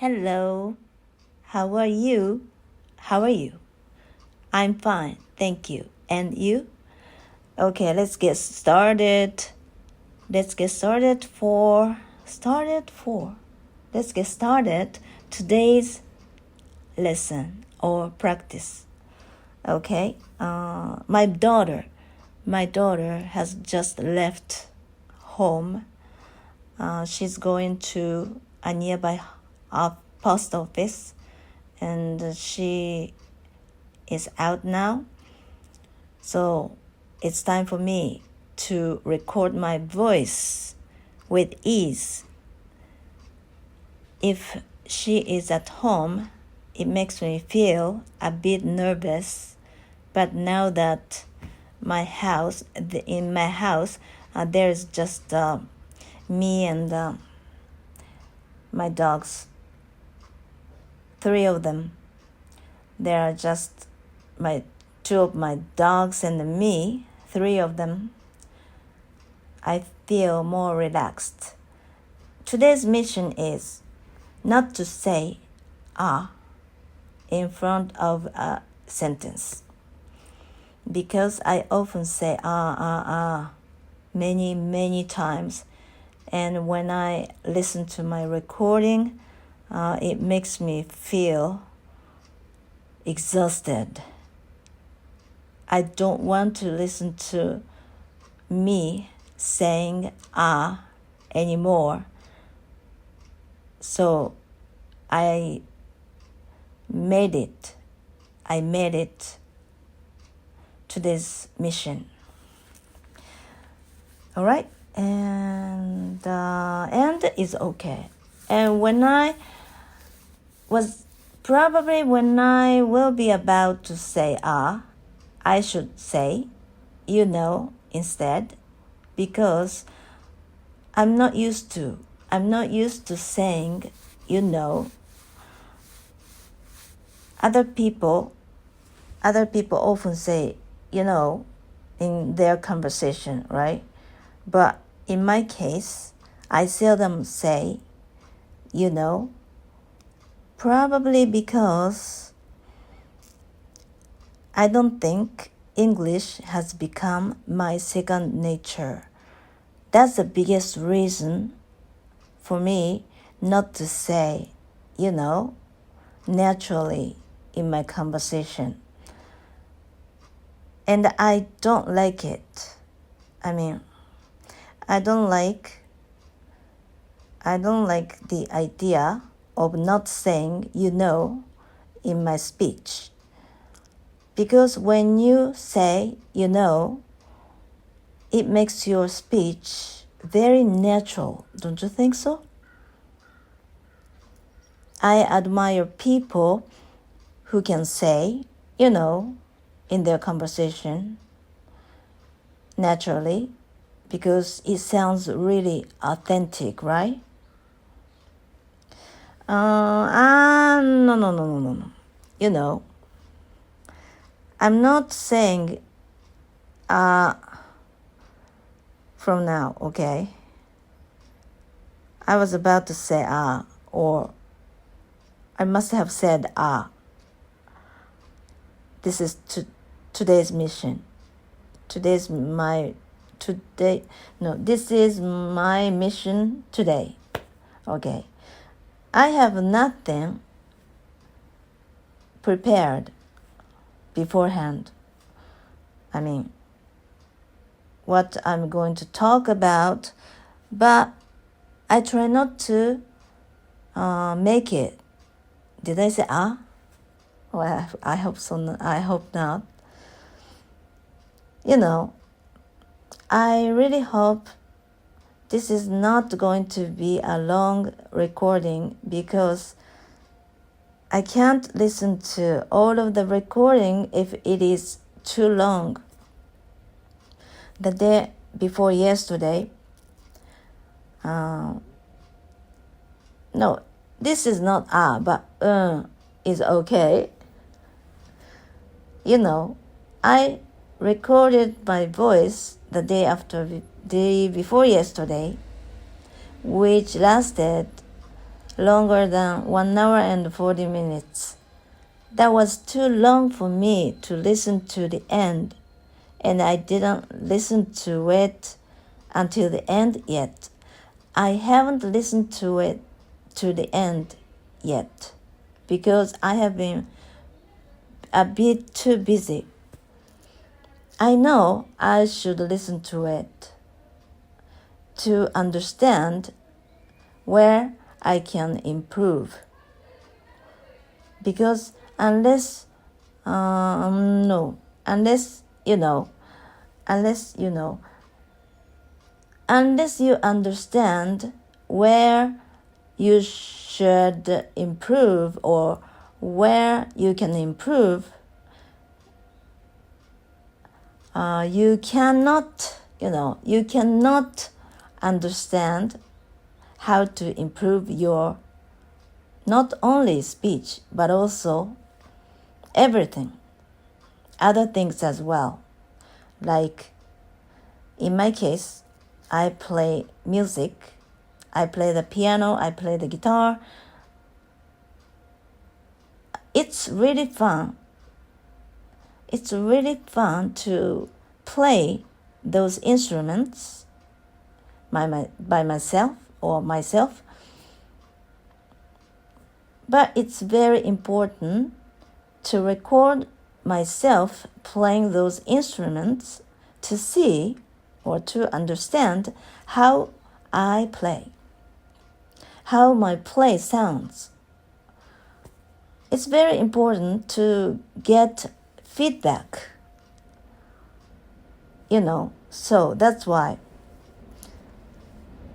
Hello. How are you? How are you? I'm fine, thank you. And you? Okay, let's get started. Let's get started today's lesson or practice. Okay, my daughter has just left home. She's going to a nearby post office, and she is out now. So it's time for me to record my voice with ease. If she is at home, it makes me feel a bit nervous. But now that in my house, there's just me and my dogs. 3 of them. There are just 2 of my dogs and me, 3 of them. I feel more relaxed. Today's mission is not to say in front of a sentence, because I often say many times, and when I listen to my recording, it makes me feel exhausted. I don't want to listen to me saying anymore. So I made it to this mission. All right, and it's okay. And when I will be about to say I should say instead, because I'm not used to saying Other people often say in their conversation, right? But in my case, I seldom say probably because I don't think English has become my second nature. That's the biggest reason for me not to say, naturally in my conversation. And I don't like it. I don't like the idea of not saying in my speech. Because when you say it makes your speech very natural, don't you think so? I admire people who can say, in their conversation naturally, because it sounds really authentic, right? No. I'm not saying from now, okay? I was about to say or I must have said This is today's mission. This is my mission today. Okay. I have nothing prepared beforehand. What I'm going to talk about, but I try not to make it. Did I say Well, I hope so. I hope not. I really hope this is not going to be a long recording, because I can't listen to all of the recording if it is too long. The day before yesterday, no, this is not but is okay. I recorded my voice the day before yesterday, which lasted longer than 1 hour and 40 minutes. That was too long for me to listen to the end, and I didn't listen to it until the end yet. I haven't listened to it to the end yet because I have been a bit too busy. I know I should listen to it to understand where I can improve. Because unless you understand where you should improve or where you can improve, you cannot understand how to improve your not only speech but also everything, other things as well. Like in my case, I play music, I play the piano, I play the guitar. It's really fun. It's really fun to play those instruments by myself. But it's very important to record myself playing those instruments to see or to understand how I play, how my play sounds. It's very important to get feedback, so that's why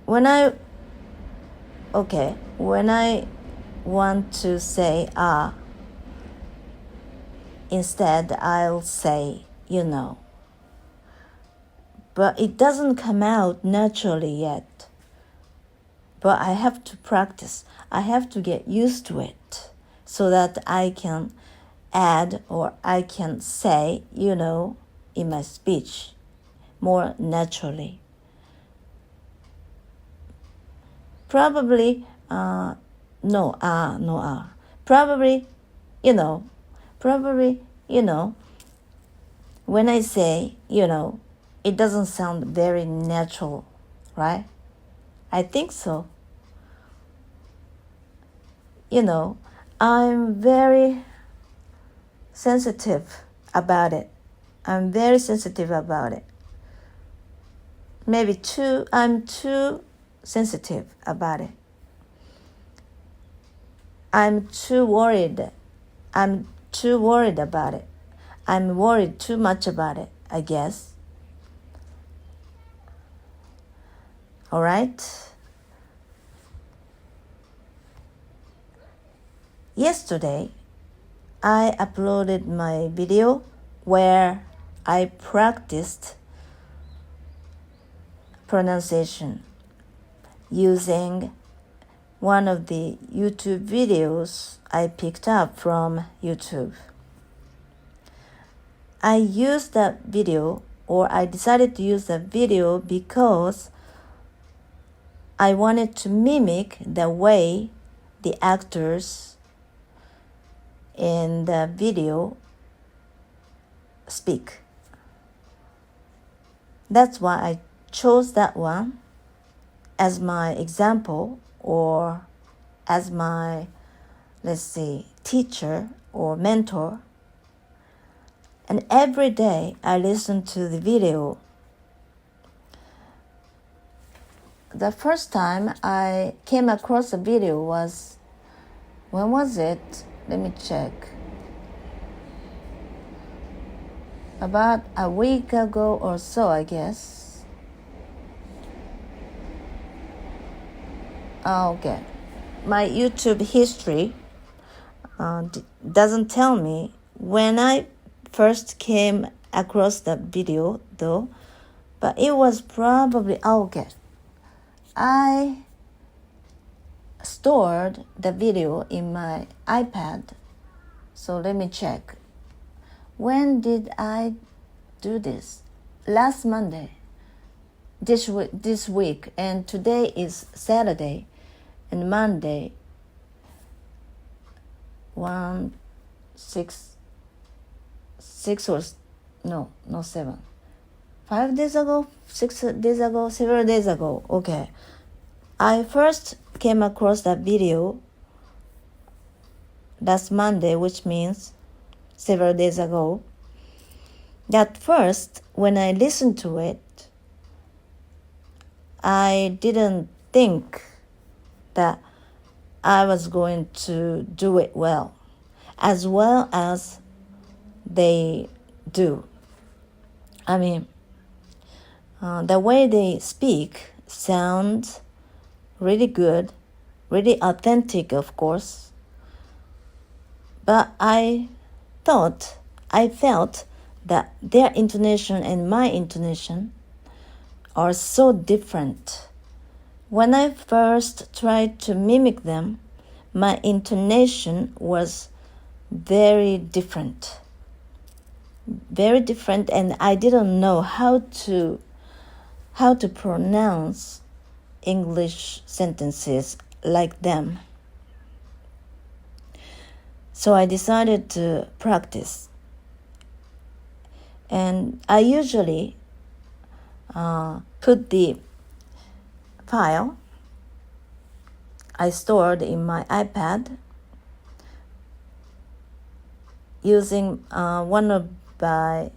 when I want to say instead I'll say but it doesn't come out naturally yet. But I have to practice. I have to get used to it so that I can add or I can say, in my speech more naturally. Probably, Probably, when I say, it doesn't sound very natural, right? I think so. I'm very sensitive about it. Maybe I'm too sensitive about it. I'm too worried about it. I'm worried too much about it, I guess. All right. Yesterday, I uploaded my video where I practiced pronunciation using one of the YouTube videos I picked up from YouTube. I decided to use that video because I wanted to mimic the way the actors in the video speak. That's why I chose that one as my example or as my, teacher or mentor. And every day I listen to the video. The first time I came across the video was, when was it? Let me check. About a week ago or so, I guess. Okay. My YouTube history doesn't tell me when I first came across the video, though, but it was probably I stored the video in my iPad, so let me check. When did I do this? Last Monday, this week, and today is Saturday, and Monday 7. 5 days ago, 6 days ago, several days ago. Okay. I first came across that video last Monday, which means several days ago. At first, when I listened to it, I didn't think that I was going to do it well as they do. I mean, the way they speak sounds really good, really authentic, of course. But I felt that their intonation and my intonation are so different. When I first tried to mimic them, my intonation was very different, and I didn't know how to pronounce English sentences like them. So I decided to practice. And I usually put the file I stored in my iPad using one of the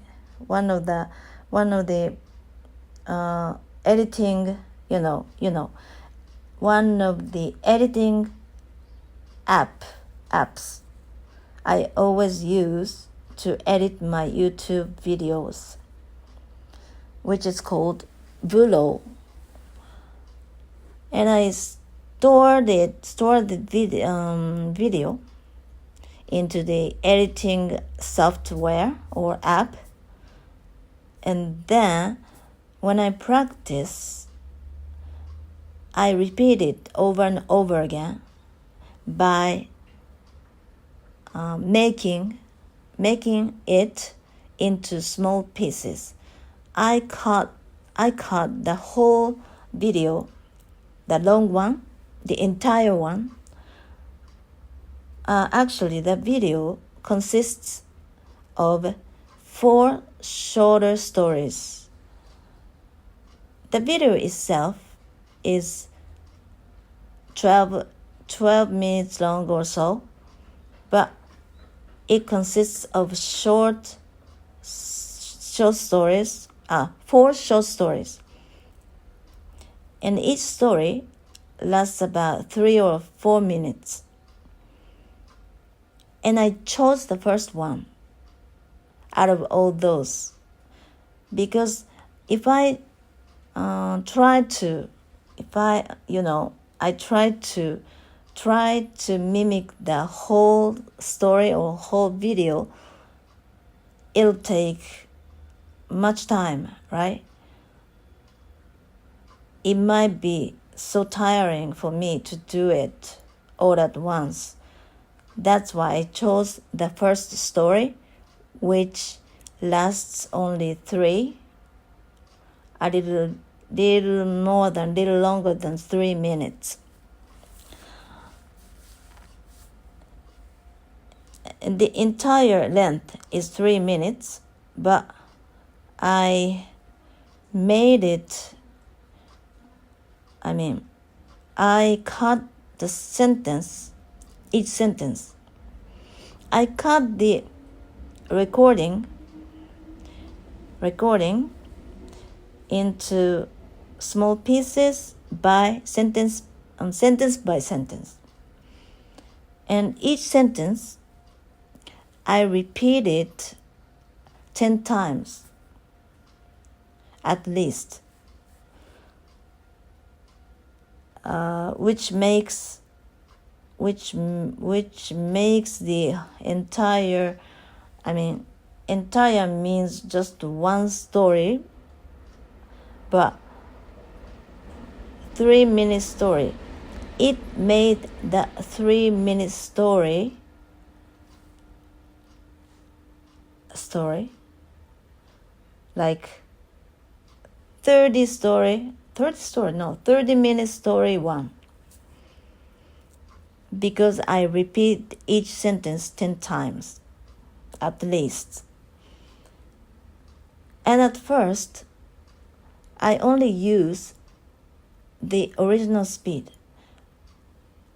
editing, one of the editing apps I always use to edit my YouTube videos, which is called Velo. And I stored the video into the editing software or app, and then when I practice, I repeat it over and over again by making it into small pieces. I cut the whole video, the long one, the entire one. Actually, the video consists of 4 shorter stories. The video itself is 12 minutes long or so, but it consists of 4 short stories, and each story lasts about 3 or 4 minutes. And I chose the first one out of all those, because if I try to mimic the whole story or whole video, it'll take much time, right? It might be so tiring for me to do it all at once. That's why I chose the first story, which lasts only a little longer than 3 minutes. And the entire length is 3 minutes, but I cut the each sentence. I cut the recording into small pieces by sentence by sentence. And each sentence I repeated 10 times at least, which makes the entire means just one story, but 3-minute story. It made the 3-minute story like 30-minute story 1. because I repeat each sentence 10 times, at least. And at first, I only use the original speed.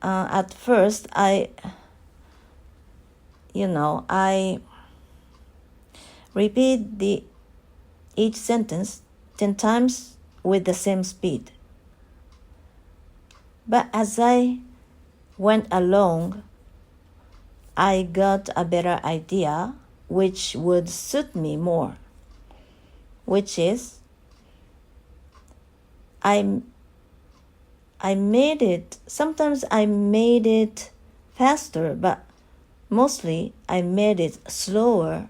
At first, I repeat each sentence 10 times with the same speed. But as I went along, I got a better idea which would suit me more, which is sometimes I made it faster, but mostly I made it slower.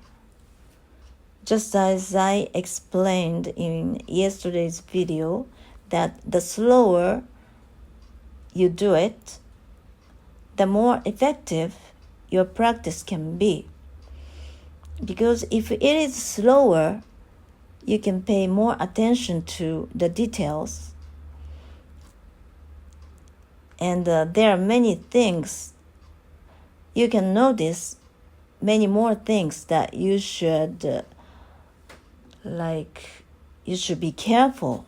Just as I explained in yesterday's video, that the slower you do it, the more effective your practice can be. Because if it is slower, you can pay more attention to the details. And there are many things you can notice, many more things that you should be careful,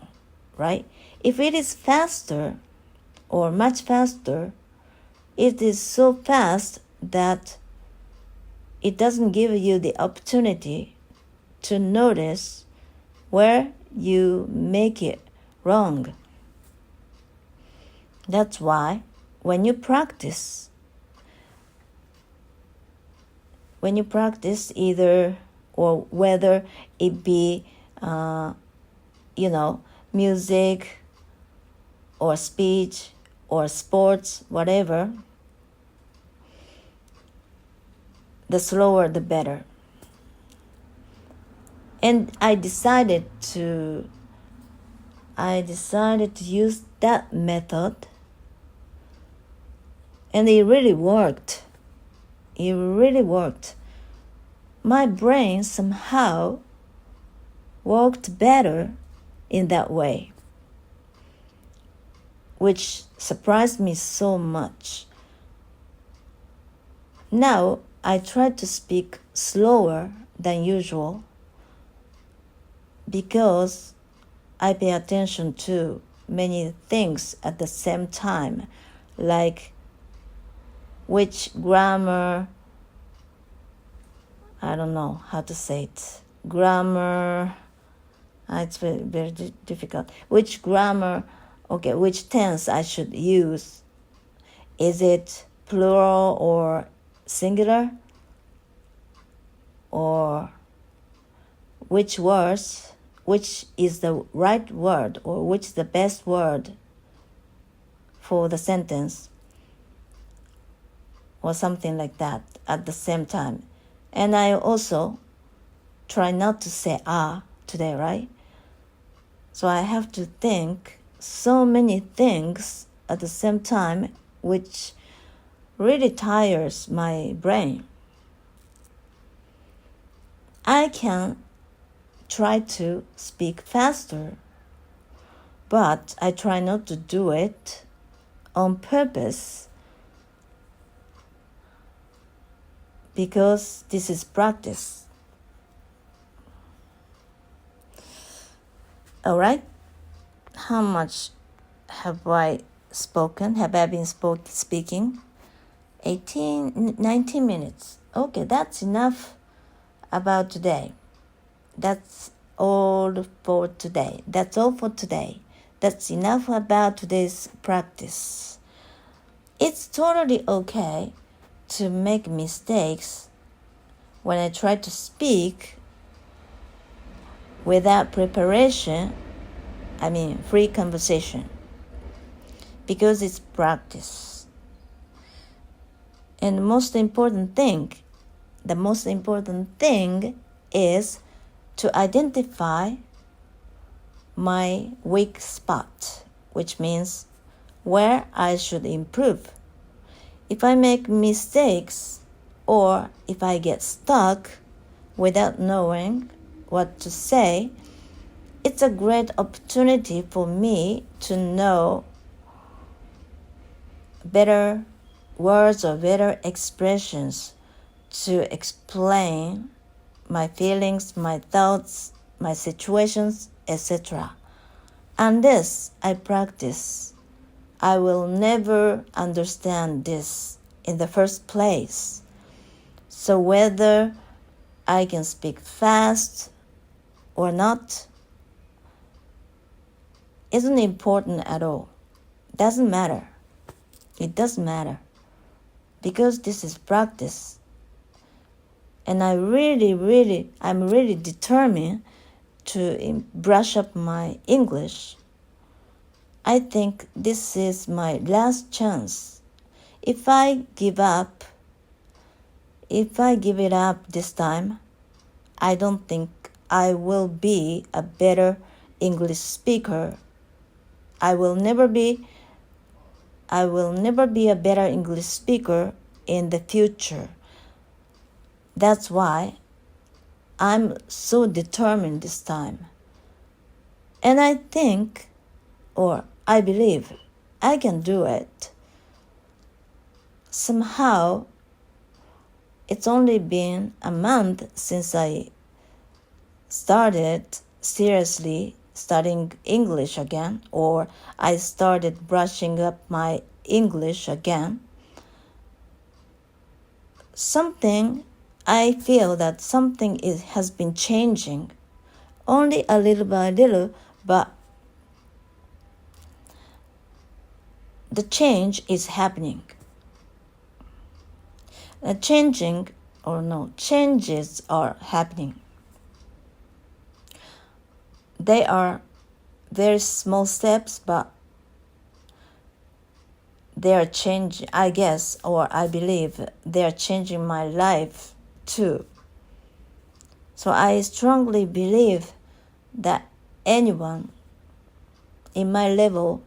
right? If it is faster or much faster, it is so fast that it doesn't give you the opportunity to notice where you make it wrong. That's why when you practice either, or whether it be music or speech or sports, whatever, the slower the better. And I decided to use that method, and it really worked. My brain somehow worked better in that way, which surprised me so much. Now I try to speak slower than usual because I pay attention to many things at the same time, like which grammar, I don't know how to say it. Grammar, it's very, very difficult. Which grammar, which tense I should use. Is it plural or singular? Or which is the right word, or which is the best word for the sentence, or something like that at the same time. And I also try not to say today, right? So I have to think so many things at the same time, which really tires my brain. I can try to speak faster, but I try not to do it on purpose, because this is practice. All right? How much have I been speaking? 19 minutes. Okay, that's enough about today. That's all for today. That's all for today. That's enough about today's practice. It's totally okay to make mistakes when I try to speak without preparation, free conversation, because it's practice. And the most important thing is to identify my weak spot, which means where I should improve. If I make mistakes, or if I get stuck without knowing what to say, it's a great opportunity for me to know better words or better expressions to explain my feelings, my thoughts, my situations, etc. Unless I practice, I will never understand this in the first place. So whether I can speak fast or not isn't important at all. Doesn't matter. It doesn't matter. Because this is practice. And I'm really determined to brush up my English. I think this is my last chance. If I give it up this time, I don't think I will be a better English speaker. I will never be a better English speaker in the future. That's why I'm so determined this time. And I think, or I believe, I can do it. Somehow, it's only been a month since I started seriously studying English again, or I started brushing up my English again. I feel that something has been changing, only a little by little, but the change is happening. Changes are happening. They are very small steps, but they are changing, I guess, or I believe they are changing my life too. So I strongly believe that anyone in my level,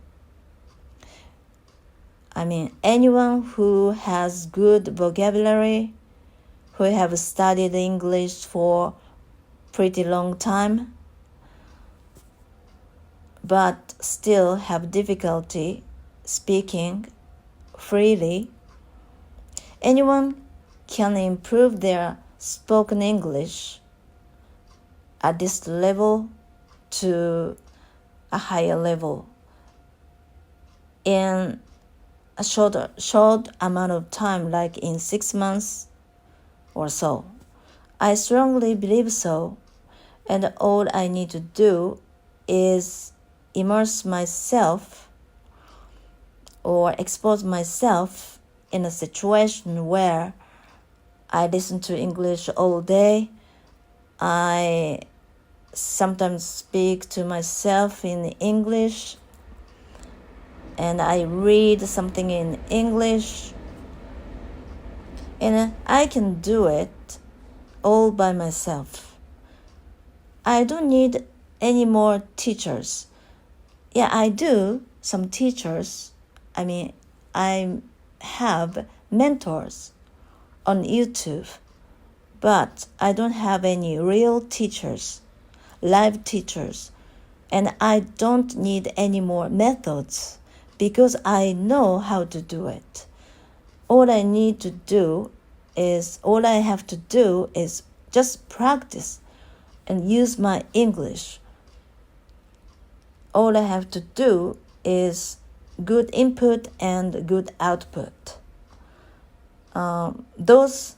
anyone who has good vocabulary, who have studied English for pretty long time, but still have difficulty speaking freely, anyone can improve their spoken English at this level to a higher level in a short amount of time, like in 6 months or so. I strongly believe so, and all I need to do is immerse myself or expose myself in a situation where I listen to English all day. I sometimes speak to myself in English, and I read something in English, and I can do it all by myself. I don't need any more teachers. Yeah, I do some teachers. I have mentors on YouTube, but I don't have any real teachers, live teachers, and I don't need any more methods because I know how to do it. All I have to do is just practice and use my English. All I have to do is good input and good output. Those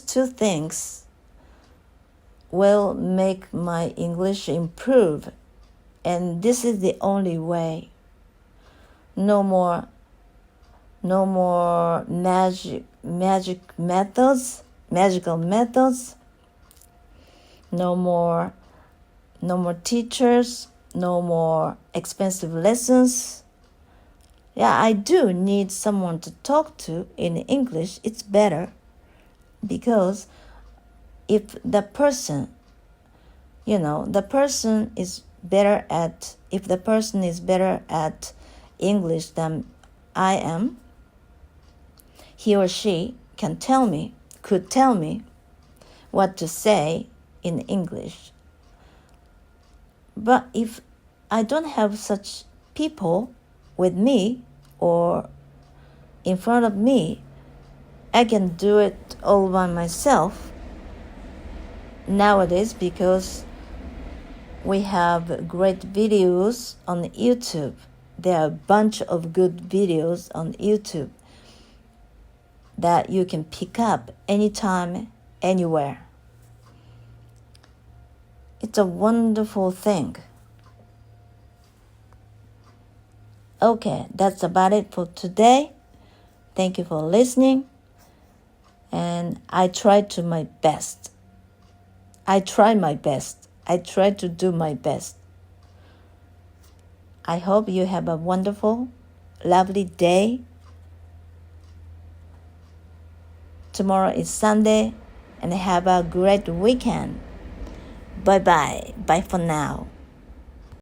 two things will make my English improve, and this is the only way. No more magical methods. No more teachers. No more expensive lessons. Yeah, I do need someone to talk to in English. It's better because if the person is better at English than I am, he or she could tell me what to say in English. But if I don't have such people with me, or in front of me, I can do it all by myself nowadays because we have great videos on YouTube. There are a bunch of good videos on YouTube that you can pick up anytime, anywhere. It's a wonderful thing. Okay, that's about it for today. Thank you for listening. And I tried my best. I tried to do my best. I hope you have a wonderful, lovely day. Tomorrow is Sunday, and have a great weekend. Bye-bye. Bye for now.